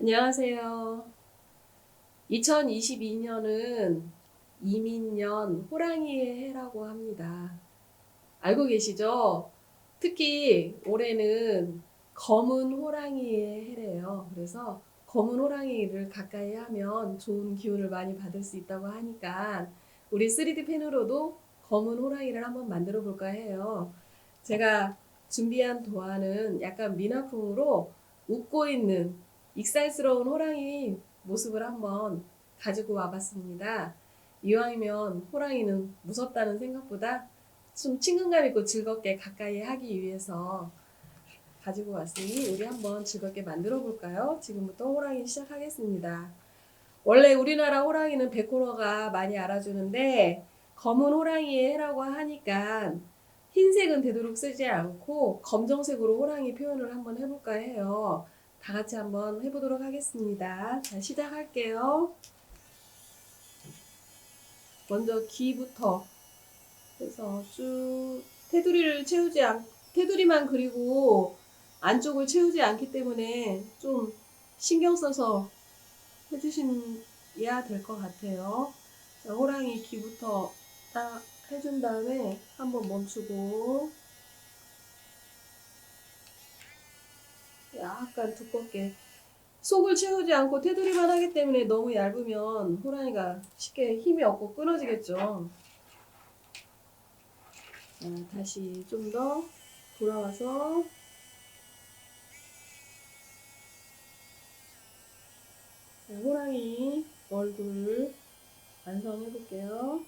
안녕하세요. 2022년은 이민년 호랑이의 해라고 합니다. 알고 계시죠? 특히 올해는 검은 호랑이의 해래요. 그래서 검은 호랑이를 가까이 하면 좋은 기운을 많이 받을 수 있다고 하니까 우리 3D 펜으로도 검은 호랑이를 한번 만들어 볼까 해요. 제가 준비한 도안은 약간 미나풍으로 웃고 있는 익살스러운 호랑이 모습을 한번 가지고 와봤습니다. 이왕이면 호랑이는 무섭다는 생각보다 좀 친근감 있고 즐겁게 가까이 하기 위해서 가지고 왔으니 우리 한번 즐겁게 만들어 볼까요? 지금부터 호랑이 시작하겠습니다. 원래 우리나라 호랑이는 백호러가 많이 알아주는데 검은 호랑이의 해라고 하니까 흰색은 되도록 쓰지 않고 검정색으로 호랑이 표현을 한번 해볼까 해요. 다 같이 한번 해보도록 하겠습니다. 자, 시작할게요. 먼저 귀부터 해서 쭉 테두리만 그리고 안쪽을 채우지 않기 때문에 좀 신경 써서 해주셔야 될 것 같아요. 자, 호랑이 귀부터 딱 해준 다음에 한번 멈추고 약간 두껍게 속을 채우지 않고 테두리만 하기 때문에 너무 얇으면 호랑이가 쉽게 힘이 없고 끊어지겠죠. 자, 다시 좀 더 돌아와서 자, 호랑이 얼굴 완성해 볼게요.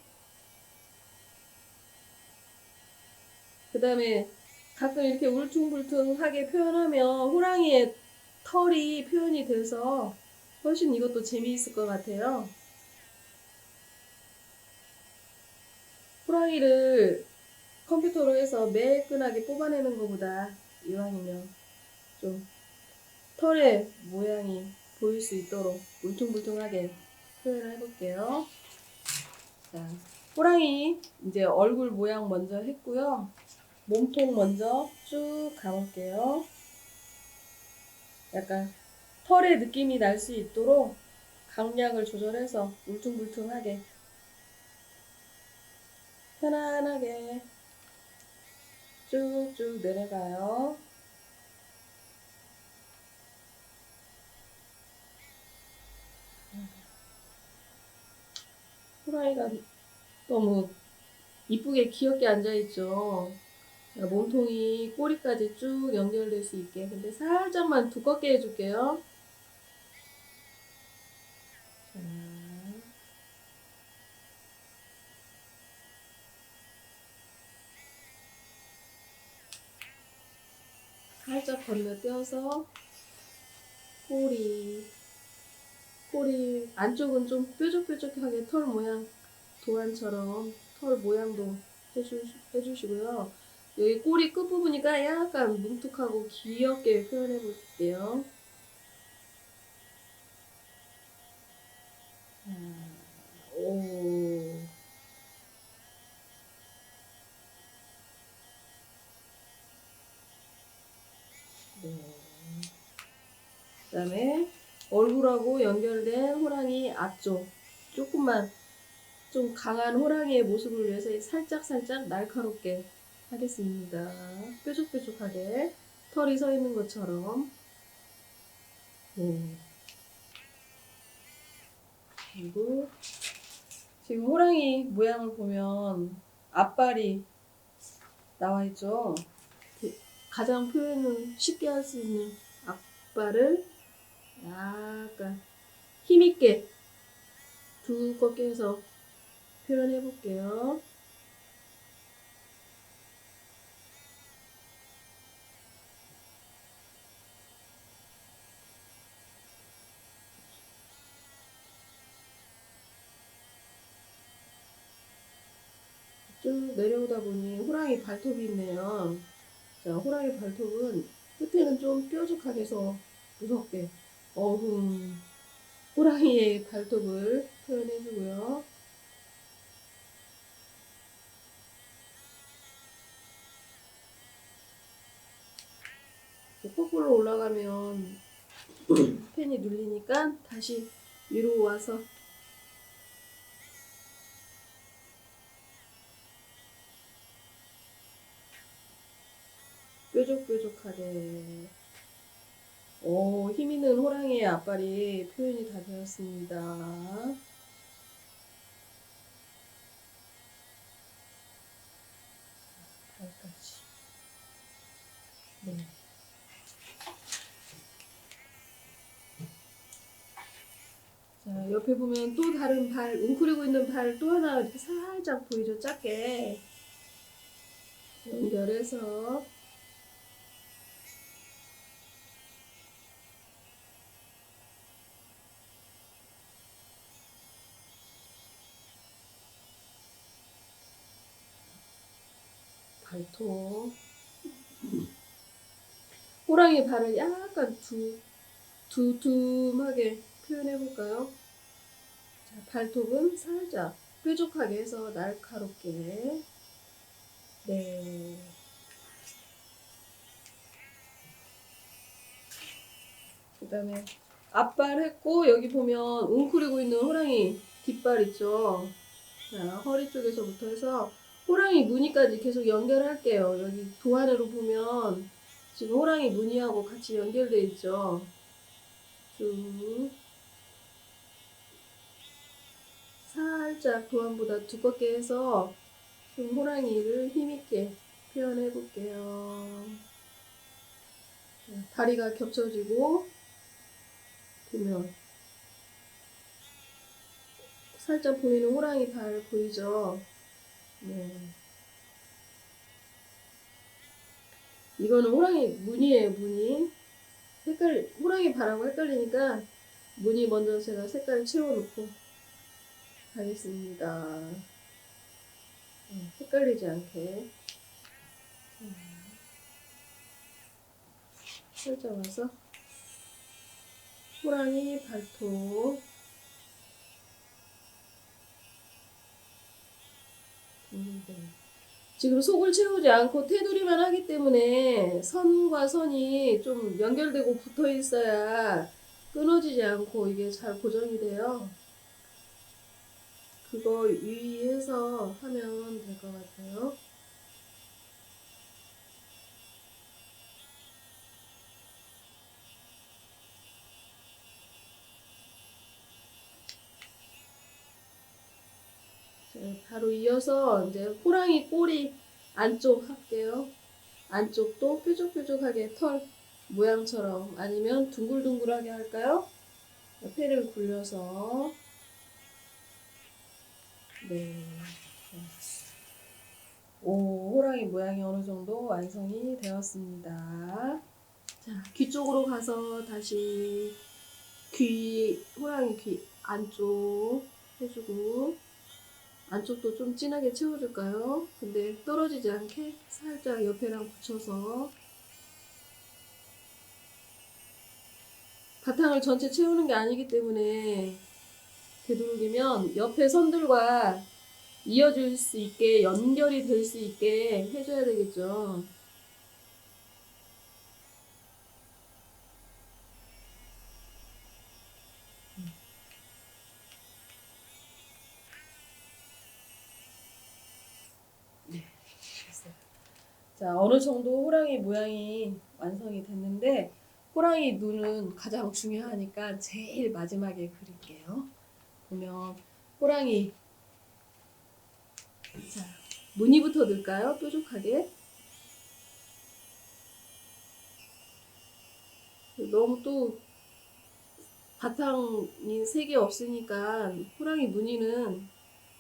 그 다음에 가끔 이렇게 울퉁불퉁하게 표현하면 호랑이의 털이 표현이 돼서 훨씬 이것도 재미있을 것 같아요. 호랑이를 컴퓨터로 해서 매끈하게 뽑아내는 것보다 이왕이면 좀 털의 모양이 보일 수 있도록 울퉁불퉁하게 표현을 해볼게요. 자, 호랑이 이제 얼굴 모양 먼저 했고요. 몸통 먼저 쭉 가볼게요. 약간 털의 느낌이 날 수 있도록 강약을 조절해서 울퉁불퉁하게 편안하게 쭉쭉 내려가요. 호랑이가 너무 이쁘게 귀엽게 앉아있죠. 몸통이 꼬리까지 쭉 연결될 수 있게. 근데 살짝만 두껍게 해줄게요. 자, 살짝 건너뛰어서 꼬리, 꼬리 안쪽은 좀 뾰족뾰족하게 털 모양 도안처럼 털 모양도 해주시고요. 여기 꼬리 끝부분이가 약간 뭉툭하고 귀엽게 표현해 볼게요. 오. 네. 그 다음에 얼굴하고 연결된 호랑이 앞쪽 조금만 좀 강한 호랑이의 모습을 위해서 살짝살짝 날카롭게 하겠습니다. 뾰족뾰족하게 털이 서 있는 것처럼. 네. 그리고 지금 호랑이 모양을 보면 앞발이 나와 있죠. 가장 표현을 쉽게 할 수 있는 앞발을 약간 힘있게 두껍게 해서 표현해 볼게요. 쭉 내려오다 보니 호랑이 발톱이 있네요. 자, 호랑이 발톱은 끝에는 좀 뾰족하게 해서 무섭게 어흥 호랑이의 발톱을 표현해 주고요. 거꾸로 올라가면 펜이 눌리니까 다시 위로 와서 뾰족뾰족하게. 오, 힘있는 호랑이의 앞발이 표현이 다 되었습니다. 발까지. 네. 자, 옆에 보면 또 다른 발, 웅크리고 있는 발 또 하나 이렇게 살짝 보이죠? 작게 연결해서 발톱. 호랑이 발을 약간 두툼하게 표현해 볼까요? 자, 발톱은 살짝 뾰족하게 해서 날카롭게. 네. 그 다음에 앞발 했고, 여기 보면 웅크리고 있는 호랑이 뒷발 있죠? 자, 허리 쪽에서부터 해서 호랑이 무늬까지 계속 연결할게요. 여기 도안으로 보면 지금 호랑이 무늬하고 같이 연결되어 있죠? 쭉 살짝 도안보다 두껍게 해서 좀 호랑이를 힘있게 표현해 볼게요. 다리가 겹쳐지고 보면 살짝 보이는 호랑이 발 보이죠? 네. 이거는 호랑이 무늬예요, 무늬. 호랑이 발하고 헷갈리니까 무늬 먼저 제가 색깔을 채워놓고 하겠습니다. 헷갈리지 않게. 살짝 와서 호랑이 발톱. 지금 속을 채우지 않고 테두리만 하기 때문에 선과 선이 좀 연결되고 붙어 있어야 끊어지지 않고 이게 잘 고정이 돼요. 그거 유의해서 하면 될 것 같아요. 자, 바로 이어서 이제 호랑이 꼬리 안쪽 할게요. 안쪽도 뾰족뾰족하게 털 모양처럼 아니면 둥글둥글하게 할까요? 폐를 굴려서 네. 오, 호랑이 모양이 어느 정도 완성이 되었습니다. 자, 귀 쪽으로 가서 다시 호랑이 귀 안쪽 해주고 안쪽도 좀 진하게 채워줄까요? 근데 떨어지지 않게 살짝 옆에랑 붙여서 바탕을 전체 채우는 게 아니기 때문에 되도록이면 옆에 선들과 이어질 수 있게 연결이 될 수 있게 해줘야 되겠죠. 네, 됐어요. 자, 어느 정도 호랑이 모양이 완성이 됐는데 호랑이 눈은 가장 중요하니까 제일 마지막에 그릴게요. 보면 호랑이 자, 무늬부터 넣을까요? 뾰족하게. 너무 또 바탕이 색이 없으니까 호랑이 무늬는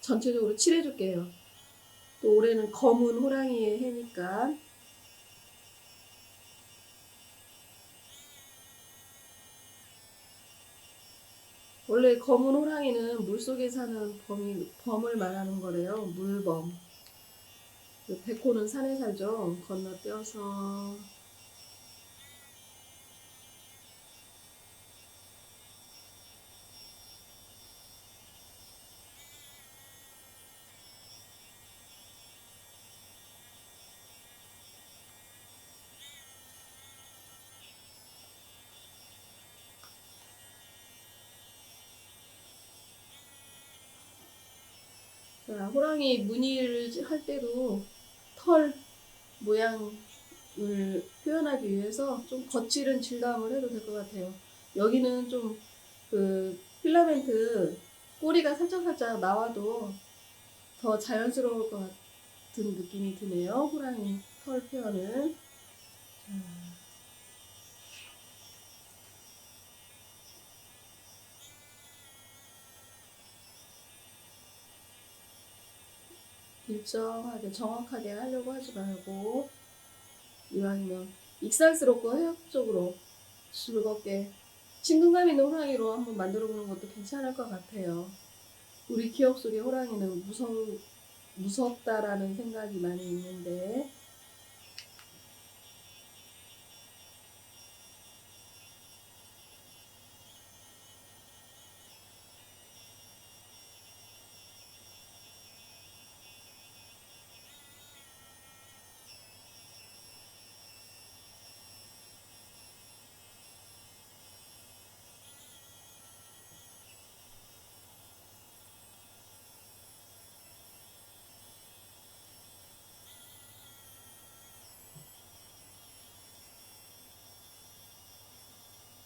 전체적으로 칠해줄게요. 또 올해는 검은 호랑이의 해니까. 원래 검은 호랑이는 물속에 사는 범을 말하는 거래요. 물범. 백호는 산에 살죠. 건너뛰어서. 자, 호랑이 무늬를 할 때도 털 모양을 표현하기 위해서 좀 거칠은 질감을 해도 될 것 같아요. 여기는 좀 그 필라멘트 꼬리가 살짝살짝 나와도 더 자연스러울 것 같은 느낌이 드네요. 호랑이 털 표현은. 자, 일정하게 정확하게 하려고 하지 말고 이왕이면 익살스럽고 해학적으로 즐겁게 친근감 있는 호랑이로 한번 만들어 보는 것도 괜찮을 것 같아요. 우리 기억 속의 호랑이는 무섭다라는 생각이 많이 있는데,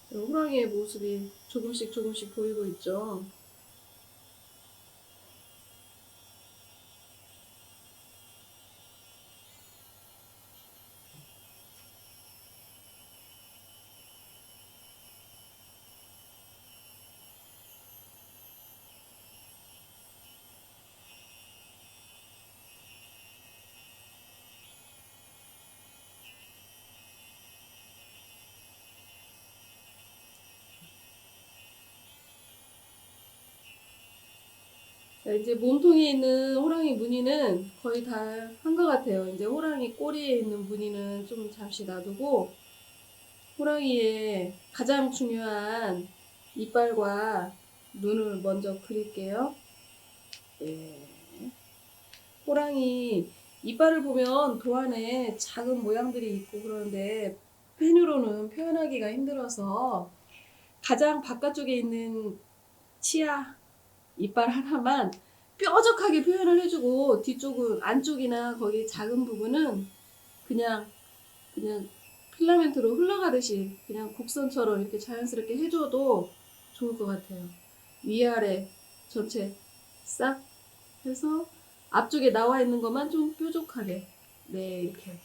호랑이의 모습이 조금씩 조금씩 보이고 있죠. 자, 이제 몸통에 있는 호랑이 무늬는 거의 다 한 것 같아요. 이제 호랑이 꼬리에 있는 무늬는 좀 잠시 놔두고, 호랑이의 가장 중요한 이빨과 눈을 먼저 그릴게요. 예. 호랑이 이빨을 보면 도안에 작은 모양들이 있고 그러는데 펜으로는 표현하기가 힘들어서 가장 바깥쪽에 있는 치아 이빨 하나만 뾰족하게 표현을 해주고, 뒤쪽은 안쪽이나 거기 작은 부분은 그냥 필라멘트로 흘러가듯이 그냥 곡선처럼 이렇게 자연스럽게 해줘도 좋을 것 같아요. 위아래 전체 싹 해서 앞쪽에 나와 있는 것만 좀 뾰족하게. 네, 이렇게.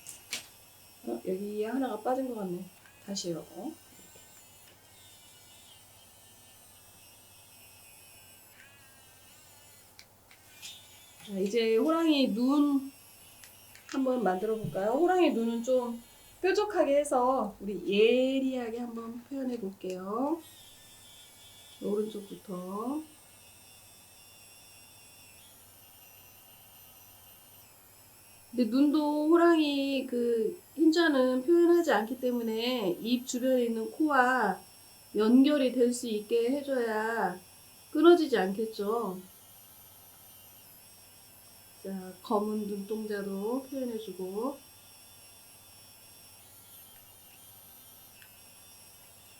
여기 하나가 빠진 것 같네. 다시요. 자, 이제 호랑이 눈 한번 만들어 볼까요? 호랑이 눈은 좀 뾰족하게 해서 우리 예리하게 한번 표현해 볼게요. 오른쪽부터. 근데 눈도 호랑이 그 흰자는 표현하지 않기 때문에 입 주변에 있는 코와 연결이 될 수 있게 해줘야 끊어지지 않겠죠. 자, 검은 눈동자도 표현해주고,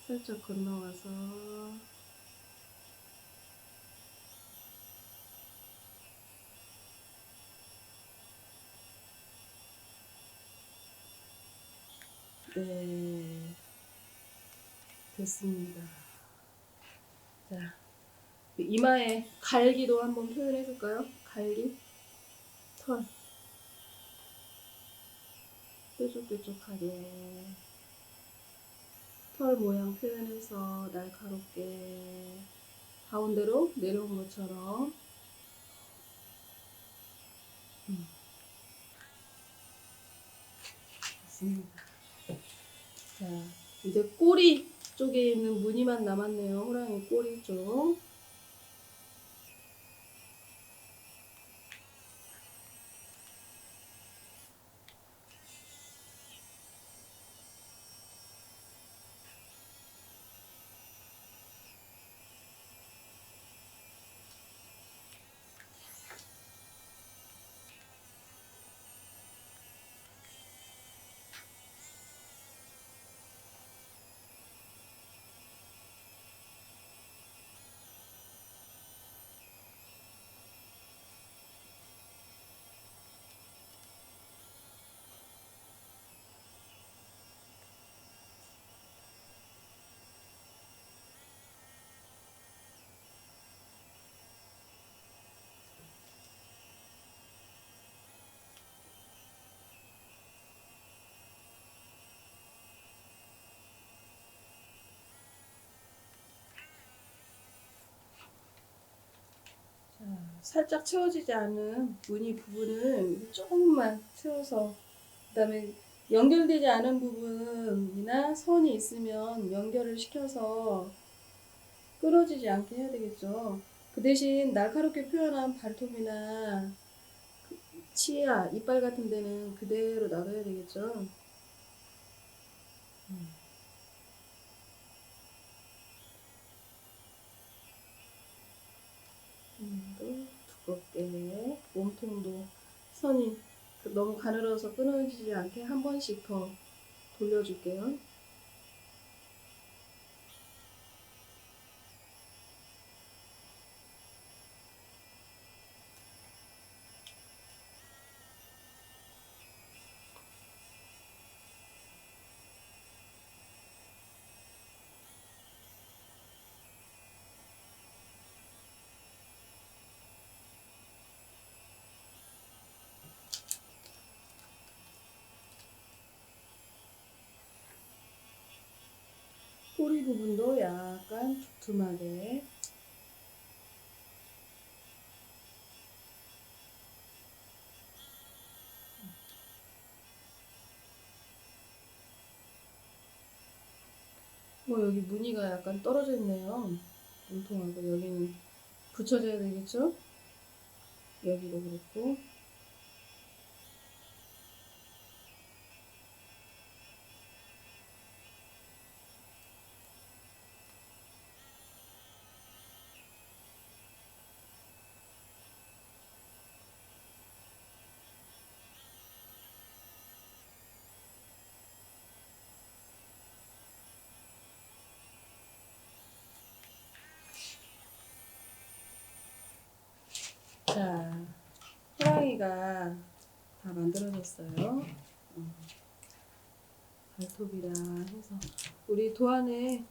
살짝 건너와서, 네, 됐습니다. 자, 이마에 갈기도 한번 표현해줄까요? 갈기, 털, 뾰족뾰족하게 털 모양 표현해서 날카롭게 가운데로 내려온 것처럼. 됐습니다. 자, 이제 꼬리 쪽에 있는 무늬만 남았네요. 호랑이 꼬리 쪽. 살짝 채워지지 않은 무늬 부분을 조금만 채워서, 그 다음에 연결되지 않은 부분이나 선이 있으면 연결을 시켜서 끊어지지 않게 해야 되겠죠. 그 대신 날카롭게 표현한 발톱이나 치아, 이빨 같은 데는 그대로 놔둬야 되겠죠. 또 두껍게 몸통도 선이 너무 가늘어서 끊어지지 않게 한 번씩 더 돌려줄게요. 꼬리 부분도 약간 두툼하게. 여기 무늬가 약간 떨어져 있네요. 몸통하고 여기는 붙여줘야 되겠죠? 여기도 그렇고. 자, 호랑이가 다 만들어졌어요. 발톱이랑 해서 우리 도안에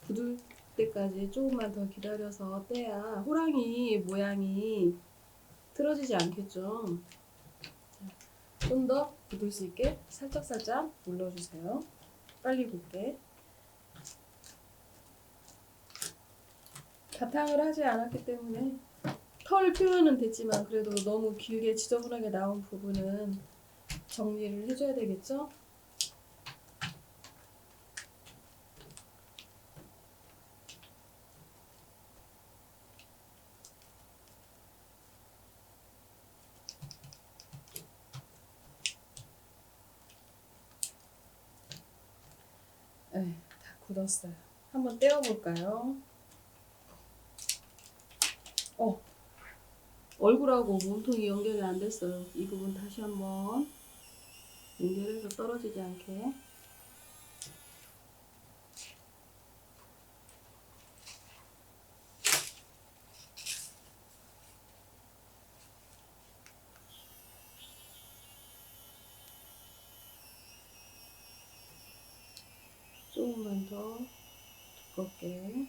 굳을 때까지 조금만 더 기다려서 떼야 호랑이 모양이 틀어지지 않겠죠. 좀 더 굳을 수 있게 살짝살짝 눌러주세요. 빨리 굳게. 바탕을 하지 않았기 때문에 털 표현은 됐지만 그래도 너무 길게 지저분하게 나온 부분은 정리를 해줘야 되겠죠? 네, 다 굳었어요. 한번 떼어볼까요? 얼굴하고 몸통이 연결이 안 됐어요. 이 부분 다시 한번 연결해서 떨어지지 않게. 조금만 더 두껍게.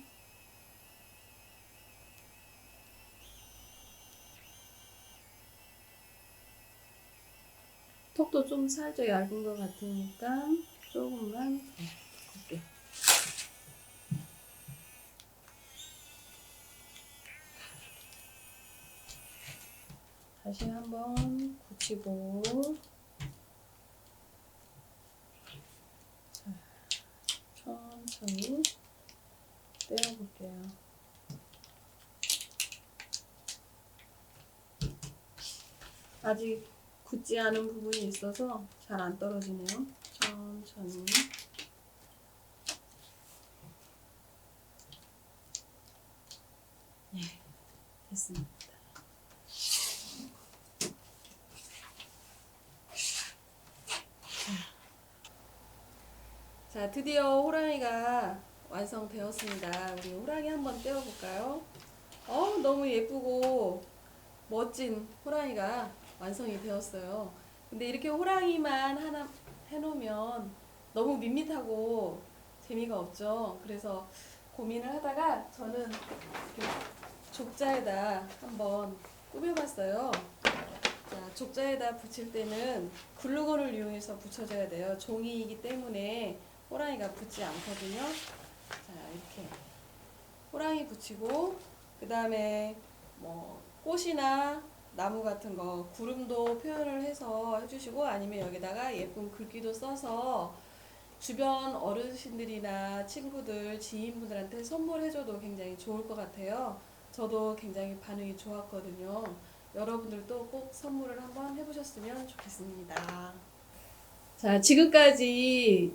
턱도 좀 살짝 얇은 것 같으니까 조금만 더 두껍게. 다시 한번 굳히고. 천천히 떼어볼게요. 아직 굳지 않은 부분이 있어서 잘 안 떨어지네요. 천천히. 네, 됐습니다. 자, 드디어 호랑이가 완성되었습니다. 우리 호랑이 한번 떼어볼까요? 너무 예쁘고 멋진 호랑이가 완성이 되었어요. 근데 이렇게 호랑이만 하나 해놓으면 너무 밋밋하고 재미가 없죠. 그래서 고민을 하다가 저는 이렇게 족자에다 한번 꾸며봤어요. 자, 족자에다 붙일 때는 글루건을 이용해서 붙여줘야 돼요. 종이이기 때문에 호랑이가 붙지 않거든요. 자, 이렇게 호랑이 붙이고, 그 다음에 뭐 꽃이나 나무 같은 거 구름도 표현을 해서 해주시고 아니면 여기다가 예쁜 글귀도 써서 주변 어르신들이나 친구들, 지인분들한테 선물해줘도 굉장히 좋을 것 같아요. 저도 굉장히 반응이 좋았거든요. 여러분들도 꼭 선물을 한번 해보셨으면 좋겠습니다. 자, 지금까지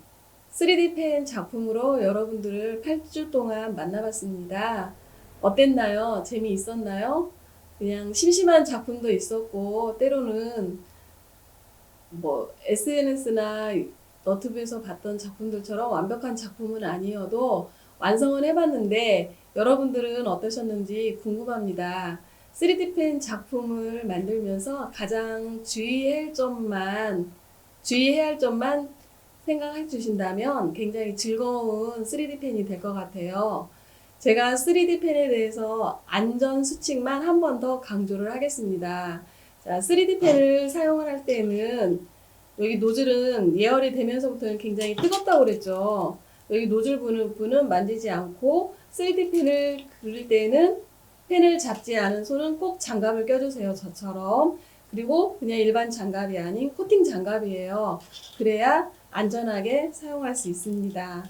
3D 펜 작품으로 여러분들을 8주 동안 만나봤습니다. 어땠나요? 재미있었나요? 그냥 심심한 작품도 있었고, 때로는 뭐 SNS나 너튜브에서 봤던 작품들처럼 완벽한 작품은 아니어도 완성을 해봤는데 여러분들은 어떠셨는지 궁금합니다. 3D 펜 작품을 만들면서 가장 주의해야 할 점만 생각해 주신다면 굉장히 즐거운 3D 펜이 될 것 같아요. 제가 3D 펜에 대해서 안전 수칙만 한 번 더 강조를 하겠습니다. 자, 3D 펜을 사용을 할 때는 여기 노즐은 예열이 되면서부터는 굉장히 뜨겁다고 그랬죠. 여기 노즐 부분은 만지지 않고 3D 펜을 그릴 때는 펜을 잡지 않은 손은 꼭 장갑을 껴주세요. 저처럼. 그리고 그냥 일반 장갑이 아닌 코팅 장갑이에요. 그래야 안전하게 사용할 수 있습니다.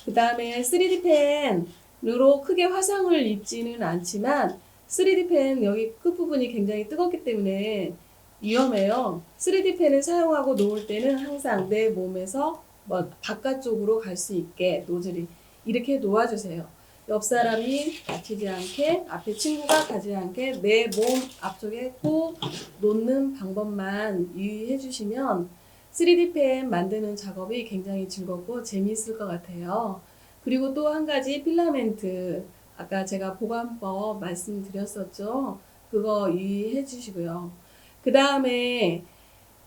그 다음에 3D 펜으로 크게 화상을 입지는 않지만 3D 펜 여기 끝부분이 굉장히 뜨겁기 때문에 위험해요. 3D 펜을 사용하고 놓을 때는 항상 내 몸에서 뭐 바깥쪽으로 갈 수 있게 노즐이 이렇게 놓아주세요. 옆 사람이 다치지 않게, 앞에 친구가 가지 않게 내 몸 앞쪽에 꼭 놓는 방법만 유의해 주시면 3D 펜 만드는 작업이 굉장히 즐겁고 재미있을 것 같아요. 그리고 또 한 가지 필라멘트, 아까 제가 보관법 말씀드렸었죠. 그거 유의해 주시고요. 그 다음에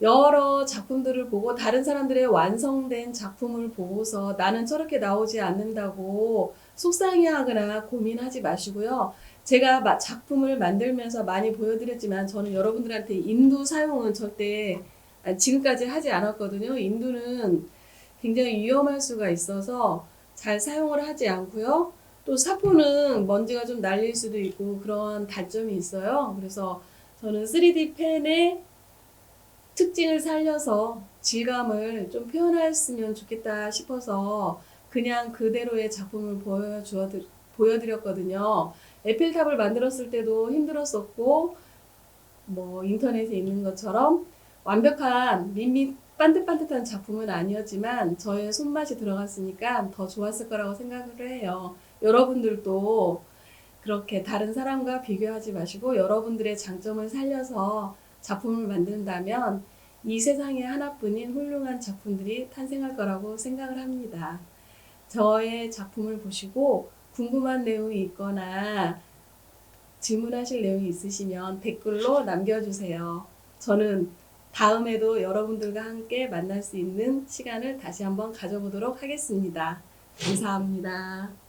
여러 작품들을 보고 다른 사람들의 완성된 작품을 보고서 나는 저렇게 나오지 않는다고 속상해하거나 고민하지 마시고요. 제가 작품을 만들면서 많이 보여드렸지만 저는 여러분들한테 인두 사용은 절대 지금까지 하지 않았거든요. 인두는 굉장히 위험할 수가 있어서 잘 사용을 하지 않고요. 또 사포는 먼지가 좀 날릴 수도 있고 그런 단점이 있어요. 그래서 저는 3D 펜의 특징을 살려서 질감을 좀 표현했으면 좋겠다 싶어서 그냥 그대로의 작품을 보여드렸거든요. 에펠탑을 만들었을 때도 힘들었었고 뭐 인터넷에 있는 것처럼 완벽한 밋밋 반듯반듯한 작품은 아니었지만 저의 손맛이 들어갔으니까 더 좋았을 거라고 생각을 해요. 여러분들도 그렇게 다른 사람과 비교하지 마시고 여러분들의 장점을 살려서 작품을 만든다면 이 세상에 하나뿐인 훌륭한 작품들이 탄생할 거라고 생각을 합니다. 저의 작품을 보시고 궁금한 내용이 있거나 질문하실 내용이 있으시면 댓글로 남겨주세요. 저는 다음에도 여러분들과 함께 만날 수 있는 시간을 다시 한번 가져보도록 하겠습니다. 감사합니다.